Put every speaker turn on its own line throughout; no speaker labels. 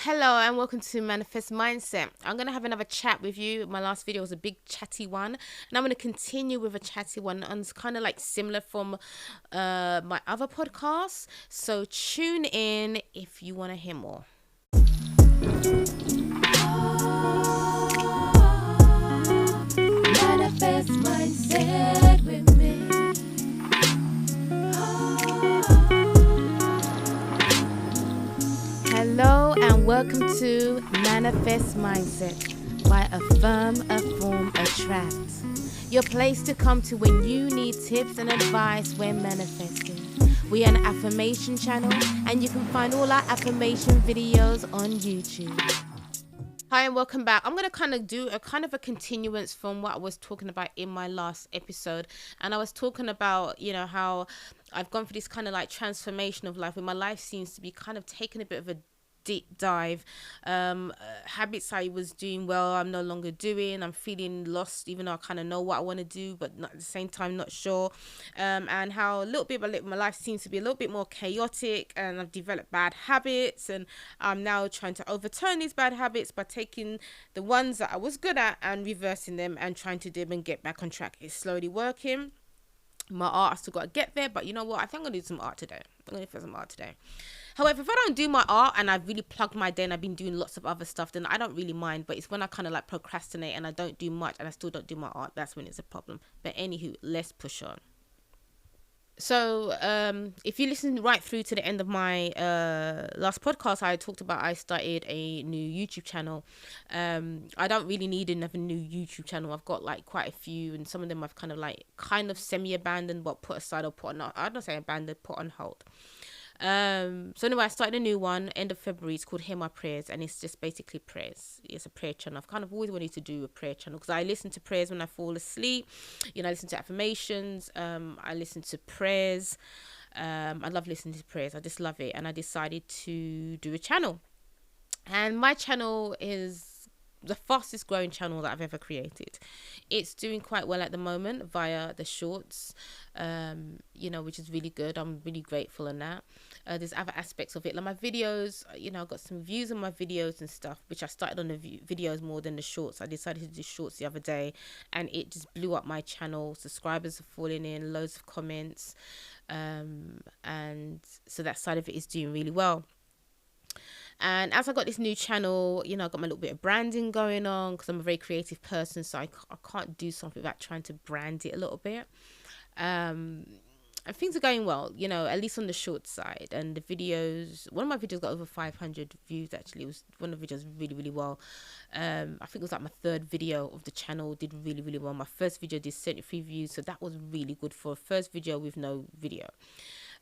Hello and welcome to Manifest Mindset. I'm going to have another chat with you. My last video was a big chatty one, and I'm going to continue with a chatty one, and it's kind of like similar from my other podcasts. So tune in if you want to hear more.
Manifest Mindset with me.
Hello and welcome to Manifest Mindset by Affirm, Form, Attract. Your place to come to when you need tips and advice when manifesting. We are an affirmation channel and you can find all our affirmation videos on YouTube. Hi and welcome back. I'm going to kind of do a continuance from what I was talking about in my last episode. And I was talking about, how I've gone through this kind of like transformation of life where my life seems to be kind of taking a bit of a deep dive. Habits I was doing well, I'm no longer doing. I'm feeling lost, even though I kind of know what I want to do, but not, at the same time, not sure. And how a little bit by little, my life seems to be a little bit more chaotic, and I've developed bad habits, and I'm now trying to overturn these bad habits by taking the ones that I was good at and reversing them and trying to do them and get back on track. It's slowly working. My art, I still got to get there, but you know what? I think I'm going to do some art today. I'm going to do some art today. However, if I don't do my art and I've really plugged my day and I've been doing lots of other stuff, then I don't really mind. But it's when I kind of like procrastinate and I don't do much and I still don't do my art, that's when it's a problem. But anywho, let's push on. So if you listen right through to the end of my last podcast, I talked about I started a new YouTube channel. I don't really need another new YouTube channel. I've got like quite a few, and some of them I've kind of semi-abandoned, but put aside or put on, I don't say abandoned, put on hold. So anyway, I started a new one end of February. It's called Hear My Prayers, and it's just basically prayers. It's a prayer channel. I've kind of always wanted to do a prayer channel because I listen to prayers when I fall asleep. I listen to affirmations. I listen to prayers. I love listening to prayers. I just love it, and I decided to do a channel. And my channel is the fastest growing channel that I've ever created. It's doing quite well at the moment via the shorts, which is really good. I'm really grateful in that. There's other aspects of it, like my videos. I've got some views on my videos and stuff, which I started on the videos more than the shorts. I decided to do shorts the other day, and it just blew up my channel. Subscribers are falling in, loads of comments, and so that side of it is doing really well. And as I got this new channel, I got my little bit of branding going on because I'm a very creative person, so I can't do something without trying to brand it a little bit. And things are going well, at least on the short side. And the videos, one of my videos got over 500 views. Actually, it was one of the videos really, really well. I think it was like my third video of the channel did really, really well. My first video did 73 views, so that was really good for a first video with no video.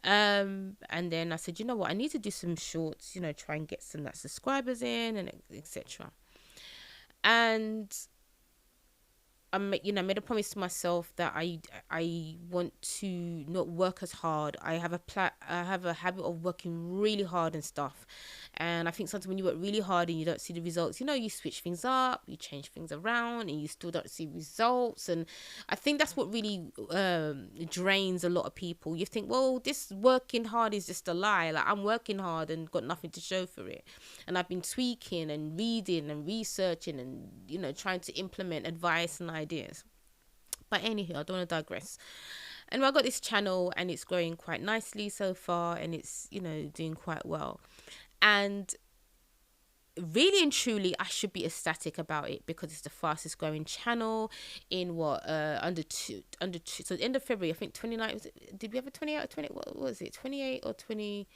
And then I said, you know what, I need to do some shorts, try and get some that subscribers in, and etc. And I made a promise to myself that I want to not work as hard. I have a habit of working really hard and stuff, and I think sometimes when you work really hard and you don't see the results, you switch things up, you change things around, and you still don't see results. And I think that's what really drains a lot of people. You think, well, this working hard is just a lie. Like, I'm working hard and got nothing to show for it, and I've been tweaking and reading and researching and trying to implement advice and ideas. But anyhow, I don't want to digress. And I got this channel and it's growing quite nicely so far, and it's doing quite well. And really and truly, I should be ecstatic about it because it's the fastest growing channel in under two. So end of February, I think 29. Did we have a 28 or 20? What was it? 28 or 20?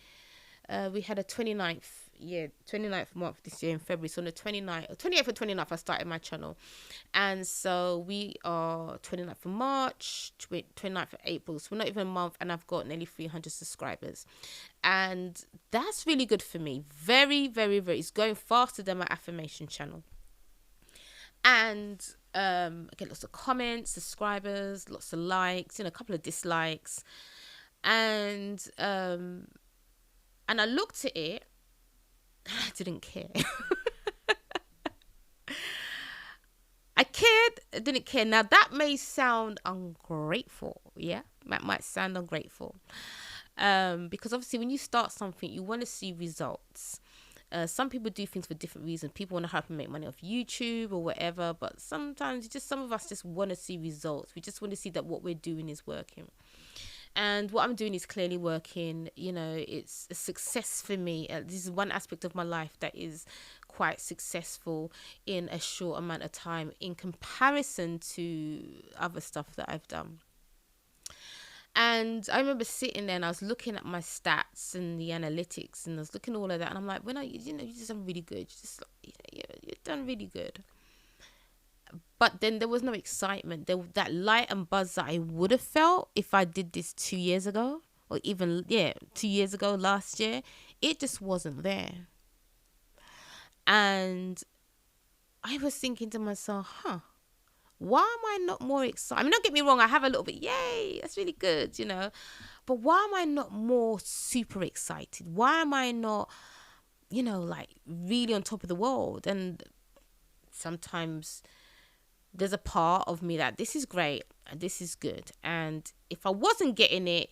We had a 29th month this year in February. So on the 29th, 28th or 29th, I started my channel. And so we are 29th of March, 29th of April. So we're not even a month, and I've got nearly 300 subscribers. And that's really good for me. Very, very, very. It's going faster than my affirmation channel. And I get lots of comments, subscribers, lots of likes, a couple of dislikes. And I looked at it and I didn't care. I didn't care. Now, that may sound ungrateful. Yeah, that might sound ungrateful. Because obviously when you start something, you want to see results. Some people do things for different reasons. People want to help and make money off YouTube or whatever, but sometimes some of us just want to see results. We just want to see that what we're doing is working. And what I'm doing is clearly working. It's a success for me. This is one aspect of my life that is quite successful in a short amount of time in comparison to other stuff that I've done. And I remember sitting there and I was looking at my stats and the analytics, and I was looking at all of that, and I'm like, you just done really good. You've done really good. But then there was no excitement. That light and buzz that I would have felt if I did this 2 years ago, or even 2 years ago, last year, it just wasn't there. And I was thinking to myself, why am I not more excited? I mean, don't get me wrong, I have a little bit, yay, that's really good, But why am I not more super excited? Why am I not, like really on top of the world? And sometimes there's a part of me that this is great and this is good. And if I wasn't getting it,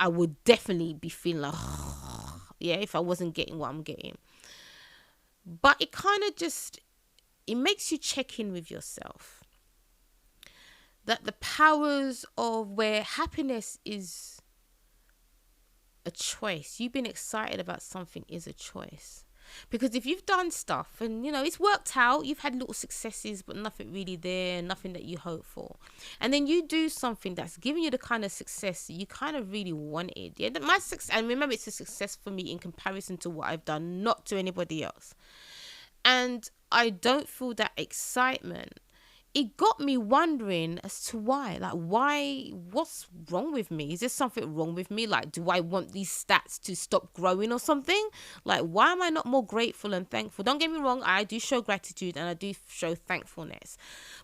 I would definitely be feeling like, if I wasn't getting what I'm getting. But it kind of it makes you check in with yourself. That the powers of where happiness is a choice. You've been excited about something is a choice. Because if you've done stuff and, it's worked out, you've had little successes, but nothing really there, nothing that you hope for. And then you do something that's giving you the kind of success that you kind of really wanted. Yeah, my success, and remember, it's a success for me in comparison to what I've done, not to anybody else. And I don't feel that excitement. It got me wondering as to why. Like, what's wrong with me? Is there something wrong with me? Like, do I want these stats to stop growing or something? Like, why am I not more grateful and thankful? Don't get me wrong, I do show gratitude and I do show thankfulness.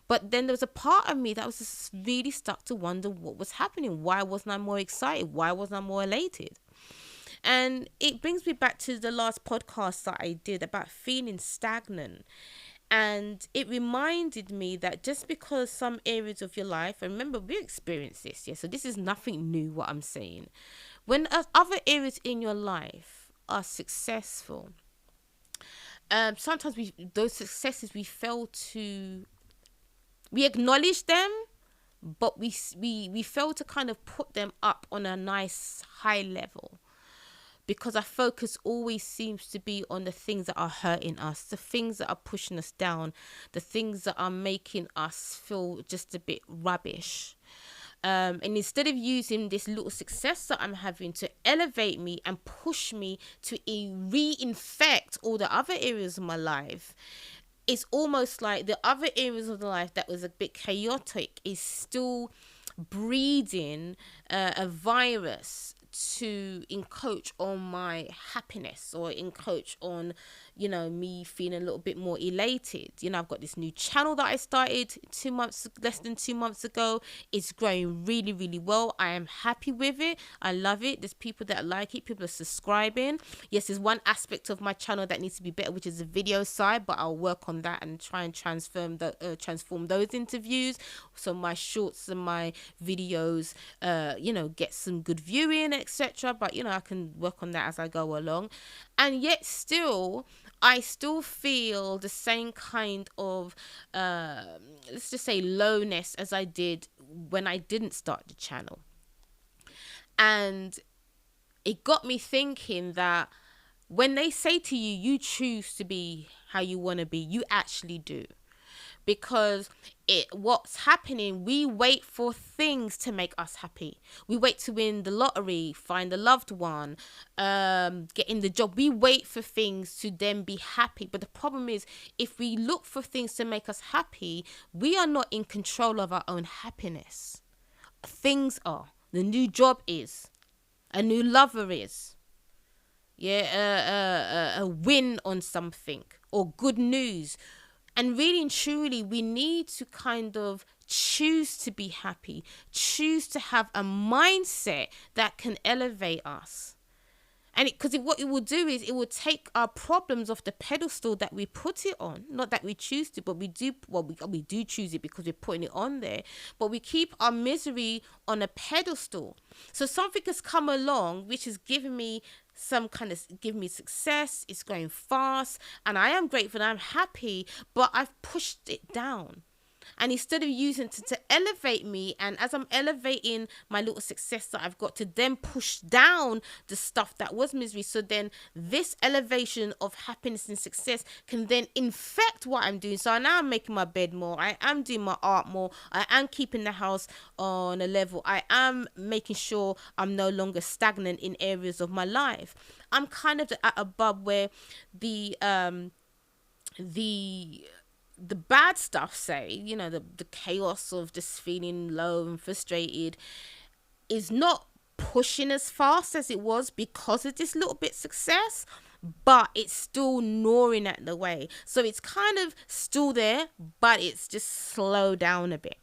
But then there was a part of me that was just really stuck to wonder what was happening. Why wasn't I more excited? Why wasn't I more elated? And it brings me back to the last podcast that I did about feeling stagnant. And it reminded me that just because some areas of your life, and remember, we experienced this, so this is nothing new what I'm saying. When other areas in your life are successful, sometimes those successes, we acknowledge them, but we fail to kind of put them up on a nice high level. Because our focus always seems to be on the things that are hurting us, the things that are pushing us down, the things that are making us feel just a bit rubbish. And instead of using this little success that I'm having to elevate me and push me to reinfect all the other areas of my life, it's almost like the other areas of the life that was a bit chaotic is still breeding a virus to encroach on my happiness or encroach on, me feeling a little bit more elated. I've got this new channel that I started less than 2 months ago. It's growing really, really well. I am happy with it. I love it. There's people that like it. People are subscribing. Yes, there's one aspect of my channel that needs to be better, which is the video side, but I'll work on that and try and transform those interviews. So my shorts and my videos, get some good viewing, etc. But, I can work on that as I go along. And yet still, I still feel the same kind of, let's just say, lowness as I did when I didn't start the channel. And it got me thinking that when they say to you, you choose to be how you want to be, you actually do. Because what's happening, we wait for things to make us happy. We wait to win the lottery, find a loved one, get in the job. We wait for things to then be happy. But the problem is, if we look for things to make us happy, we are not in control of our own happiness. Things are. The new job is. A new lover is. A win on something or good news. And really and truly, we need to kind of choose to be happy, choose to have a mindset that can elevate us. And what it will do is it will take our problems off the pedestal that we put it on. Not that we choose to, but we do. Well, we do choose it because we're putting it on there. But we keep our misery on a pedestal. So something has come along which is giving me giving me success. It's going fast, and I am grateful and I'm happy. But I've pushed it down. And instead of using it to elevate me, and as I'm elevating my little success that I've got, to then push down the stuff that was misery. So then this elevation of happiness and success can then infect what I'm doing. So now I'm making my bed more. I am doing my art more. I am keeping the house on a level. I am making sure I'm no longer stagnant in areas of my life. I'm kind of at a bub where the bad stuff, say, the chaos of just feeling low and frustrated is not pushing as fast as it was because of this little bit success, but it's still gnawing at the way. So it's kind of still there, but it's just slowed down a bit.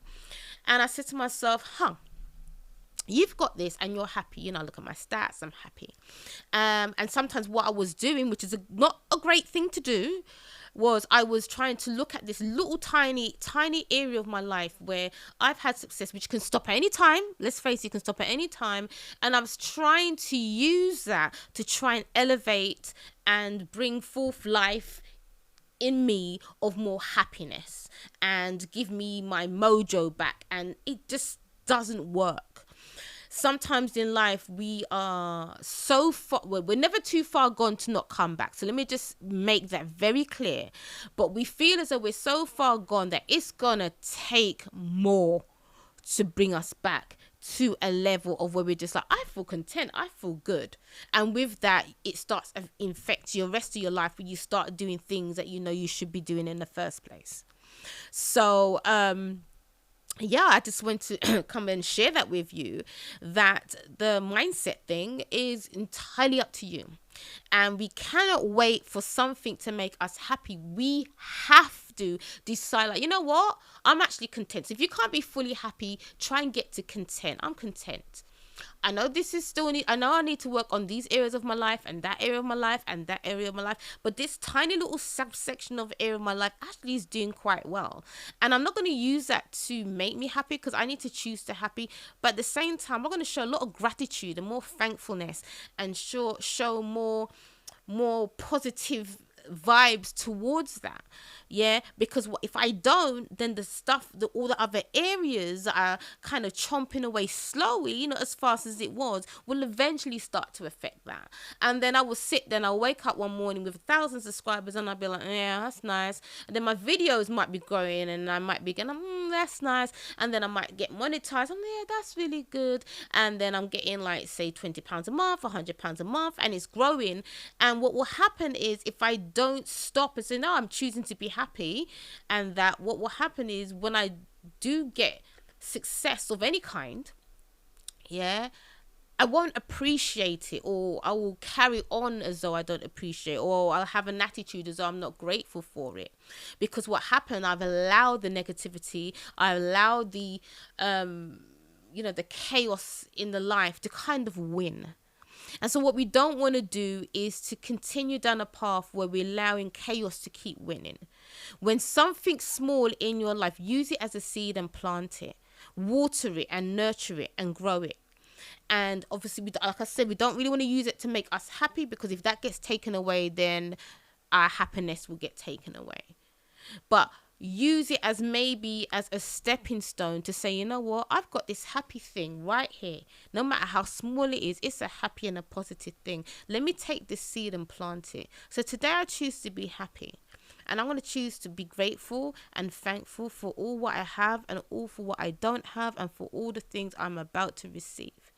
And I said to myself, you've got this and you're happy. Look at my stats, I'm happy. And sometimes what I was doing, which is not a great thing to do, was I was trying to look at this little tiny area of my life where I've had success, which can stop at any time. Let's face it, can stop at any time. And I was trying to use that to try and elevate and bring forth life in me of more happiness and give me my mojo back. And it just doesn't work. Sometimes in life we are so far, we're never too far gone to not come back. So let me just make that very clear. But we feel as though we're so far gone that it's gonna take more to bring us back to a level of where we're just like, I feel content, I feel good. And with that, it starts to infect your rest of your life when you start doing things that you should be doing in the first place. So I just want to come and share that with you, that the mindset thing is entirely up to you. And we cannot wait for something to make us happy. We have to decide, like, you know what? I'm actually content. So if you can't be fully happy, try and get to content. I'm content. I know this is I know I need to work on these areas of my life and that area of my life and that area of my life. But this tiny little subsection of area of my life actually is doing quite well. And I'm not going to use that to make me happy because I need to choose to happy. But at the same time, I'm going to show a lot of gratitude and more thankfulness and show more positive vibes towards that. Because if I don't, then all the other areas that are kind of chomping away slowly, as fast as it was, will eventually start to affect that. And then I'll wake up one morning with 1,000 subscribers and I'll be like, yeah, that's nice. And then my videos might be growing and I might be going, that's nice. And then I might get monetized. Yeah, that's really good. And then I'm getting like, say, £20 a month, £100 a month, and it's growing. And what will happen is, if I don't stop and say, no, I'm choosing to be happy, and that what will happen is, when I do get success of any kind, I won't appreciate it, or I will carry on as though I don't appreciate it, or I'll have an attitude as though I'm not grateful for it. Because what happened, I've allowed the negativity, I allowed the the chaos in the life to kind of win. And so what we don't want to do is to continue down a path where we're allowing chaos to keep winning. When something small in your life, use it as a seed and plant it. Water it and nurture it and grow it. And obviously, like I said, we don't really want to use it to make us happy, because if that gets taken away, then our happiness will get taken away. But use it as maybe as a stepping stone to say, you know what, I've got this happy thing right here. No matter how small it is, it's a happy and a positive thing. Let me take this seed and plant it. So today I choose to be happy. And I'm going to choose to be grateful and thankful for all what I have and all for what I don't have and for all the things I'm about to receive.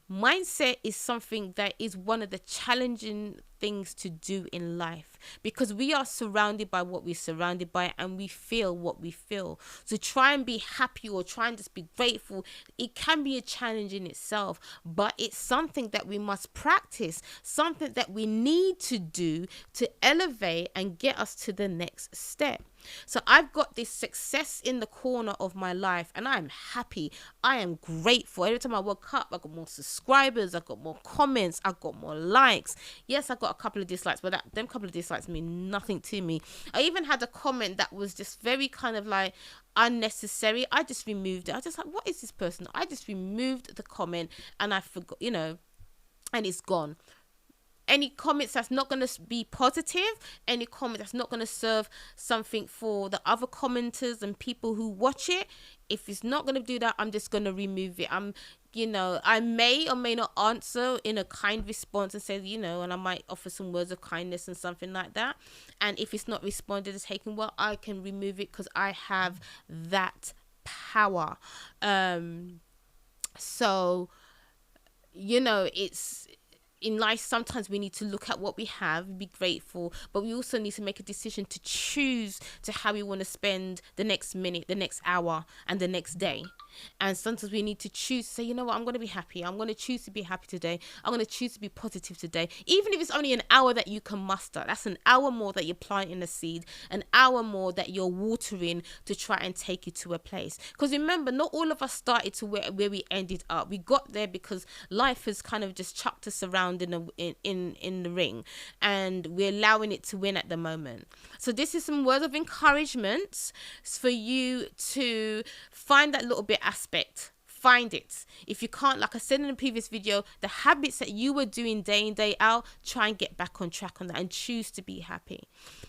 Mindset is something that is one of the challenging things to do in life, because we are surrounded by what we're surrounded by and we feel what we feel. So try and be happy or try and just be grateful. It can be a challenge in itself, but it's something that we must practice, something that we need to do to elevate and get us to the next step. So I've got this success in the corner of my life, and I'm happy. I am grateful. Every time I woke up, I got more subscribers, I got more comments, I got more likes. Yes, I got a couple of dislikes, but them couple of dislikes mean nothing to me. I even had a comment that was just very kind of like unnecessary. I just removed it. I just like, what is this person? I just removed the comment, and I forgot, and it's gone. Any comments that's not going to be positive, any comment that's not going to serve something for the other commenters and people who watch it, if it's not going to do that, I'm just going to remove it. I may or may not answer in a kind response and say, and I might offer some words of kindness and something like that. And if it's not responded or taken well, I can remove it because I have that power. It's in life, sometimes we need to look at what we have, be grateful, but we also need to make a decision to choose to how we want to spend the next minute, the next hour, and the next day. And sometimes we need to choose to say, I'm going to be happy. I'm going to choose to be happy today. I'm going to choose to be positive today. Even if it's only an hour that you can muster, that's an hour more that you're planting a seed, an hour more that you're watering to try and take you to a place. Because remember, not all of us started to where we ended up. We got there because life has kind of just chucked us around in the ring, and we're allowing it to win at the moment. So this is some words of encouragement for you to find that little bit aspect. Find it. If you can't, like I said in the previous video, the habits that you were doing day in, day out, try and get back on track on that and choose to be happy.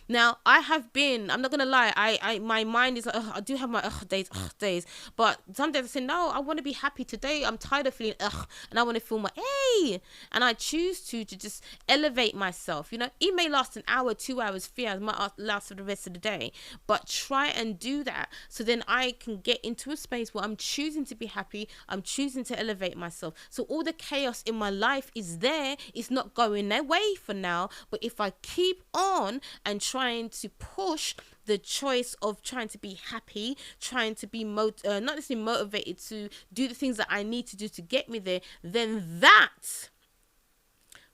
Now, I'm not going to lie, I my mind is like, I do have my days, but some days I say, no, I want to be happy today. I'm tired of feeling and I want to feel my hey, and I choose to just elevate myself. It may last an hour, 2 hours, 3 hours, might last for the rest of the day, but try and do that so then I can get into a space where I'm choosing to be happy. I'm choosing to elevate myself. So all the chaos in my life is there. It's not going away for now. But if I keep on and trying to push the choice of trying to be happy, trying to be not necessarily motivated to do the things that I need to do to get me there, then that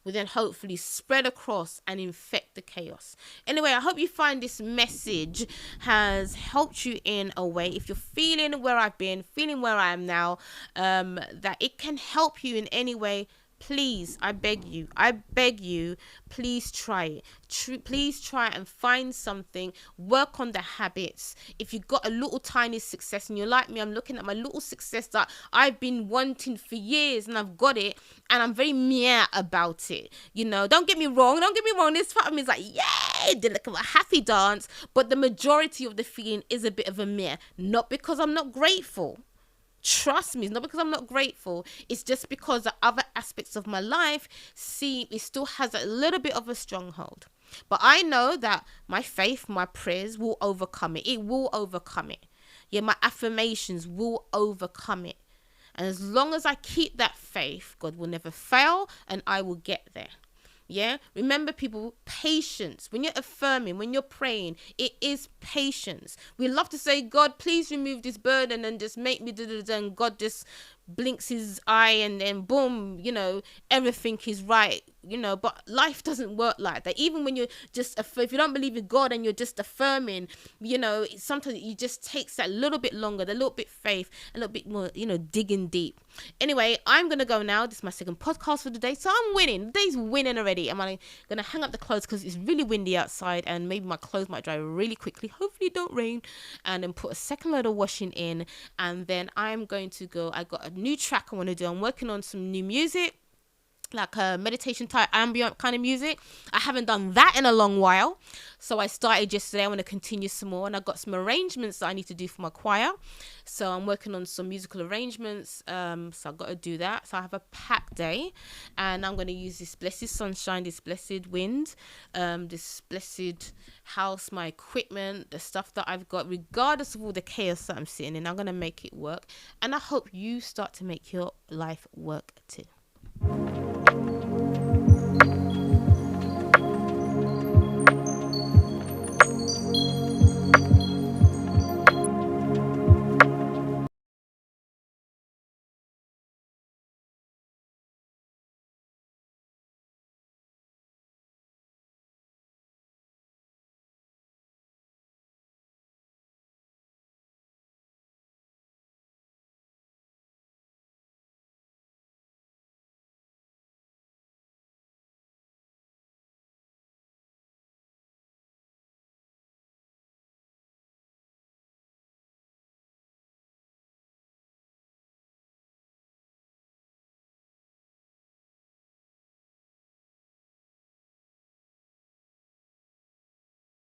will then hopefully spread across and infect the chaos. Anyway, I hope you find this message has helped you in a way. If you're feeling where I've been, feeling where I am now, that it can help you in any way, please, I beg you, please try it. Please try and find something, work on the habits. If you got a little tiny success and you're like me, I'm looking at my little success that I've been wanting for years and I've got it and I'm very meh about it. Don't get me wrong. This part of me is like, yay, did like a happy dance, but the majority of the feeling is a bit of a meh. Not because I'm not grateful. Trust me, it's not because I'm not grateful. It's just because the other aspects of my life it still has a little bit of a stronghold. But I know that my faith, my prayers will overcome it. It will overcome it. Yeah, my affirmations will overcome it. And as long as I keep that faith, God will never fail and I will get there. Yeah, remember people, patience. When you're affirming, when you're praying, it is patience. We love to say, God, please remove this burden and just make me do, and God just blinks his eye and then boom, everything is right. But life doesn't work like that. Even when you're just, if you don't believe in God and you're just affirming, sometimes it just takes that little bit longer, the little bit faith, a little bit more, digging deep. Anyway, I'm going to go now. This is my second podcast for the day. So I'm winning. The day's winning already. I'm going to hang up the clothes because it's really windy outside and maybe my clothes might dry really quickly. Hopefully it don't rain. And then put a second load of washing in. And then I'm going to go. I got a new track I want to do. I'm working on some new music, like a meditation type ambient kind of music. I haven't done that in a long while, so I started yesterday. I want to continue some more, and I've got some arrangements that I need to do for my choir, so I'm working on some musical arrangements, so I've got to do that. So I have a packed day, and I'm going to use this blessed sunshine, this blessed wind, this blessed house, my equipment, the stuff that I've got, regardless of all the chaos that I'm sitting in. I'm going to make it work, and I hope you start to make your life work too.